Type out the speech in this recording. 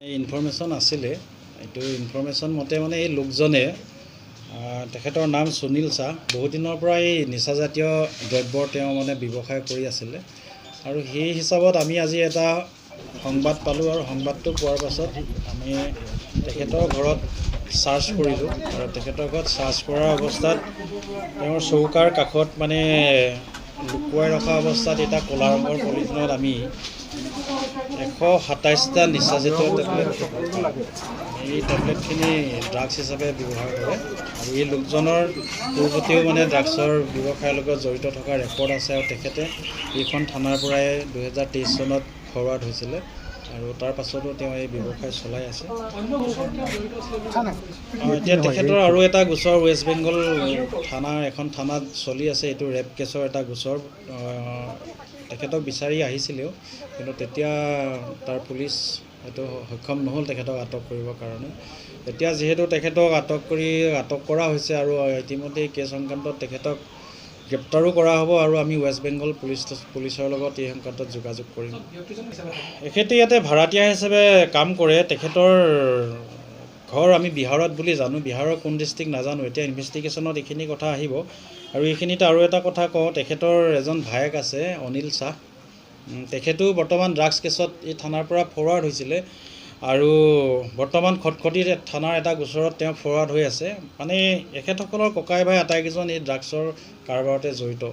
Information আছিলে এইটো information মতে মানে এই লোকজনে তেখেতৰ নাম সুনীল শাহ বহুত দিনৰ পৰা এই নিচাজাতীয় দ্ৰব্যৰ তেওঁ মানে ব্যৱসায় কৰি আছিলে আৰু সেই হিচাপত আমি আজি এটা সংবাদ পালোঁ আৰু সংবাদটো পোৱাৰ পাছত আমি তেখেতৰ ঘৰত চাৰ্চ কৰিলোঁ আৰু তেখেতৰ ঘৰত চাৰ্চ কৰাৰ অৱস্থাত তেওঁৰ চৌকাৰ কাষত মানে লুকুৱাই ৰখা অৱস্থাত এটা ক'লা ৰঙৰ পলিথিনত আমি 127টা নিচাজাতীয় টেবলেট এই টেবলেটখিনি ড্ৰাগছ হিচাপে ব্যৱহাৰ কৰে আৰু এই লোকজনৰ পূৰ্বতেও মানে ড্ৰাগছৰ ব্যৱসায়ৰ লগত জড়িত থকা ৰেকৰ্ড আছে আৰু তেখেতে এইখন থানাৰ পৰাই 2023 চনত ফৰৱাৰ্ড হৈছিলে আৰু তাৰ পাছতো তেওঁ এই ব্যৱসায় চলাই আছে। এতিয়া তেখেতৰ আৰু এটা গোচৰ ৱেষ্ট বেংগল থানাৰ এখন থানাত চলি আছে, এইটো ৰেপ কেছৰ এটা গোচৰ। তেখেতক বিচাৰি আহিছিলেও কিন্তু তেতিয়া তাৰ পুলিচ হয়তো সক্ষম নহ'ল তেখেতক আটক কৰিবৰ কাৰণে। এতিয়া যিহেতু তেখেতক আটক কৰা হৈছে আৰু ইতিমধ্যে এই কেছ সংক্ৰান্তত তেখেতক গ্ৰেপ্তাৰো কৰা হ'ব আৰু আমি ৱেষ্ট বেংগল পুলিচৰ লগত এই সংক্ৰান্তত যোগাযোগ কৰিম। এখেতে ইয়াতে ভাড়াতীয়া হিচাপে কাম কৰে। তেখেতৰ ঘৰ আমি বিহাৰত বুলি জানো, বিহাৰৰ কোন ডিষ্ট্ৰিক্ট নাজানো। এতিয়া ইনভেষ্টিগেশ্যনত এইখিনি কথা আহিব আৰু এইখিনিতে আৰু এটা কথা কওঁ, তেখেতৰ এজন ভায়েক আছে অনিল শাহ, তেখেতো বৰ্তমান ড্ৰাগছ কেছত এই থানাৰ পৰা ফৰৱাৰ্ড হৈছিলে আৰু বৰ্তমান খটখটি থানাৰ এটা গোচৰত তেওঁ ফৰৱাৰ্ড হৈ আছে। মানে এখেতসকলৰ ককাই ভাই আটাইকেইজন এই ড্ৰাগছৰ কাৰবাৰতে জড়িত।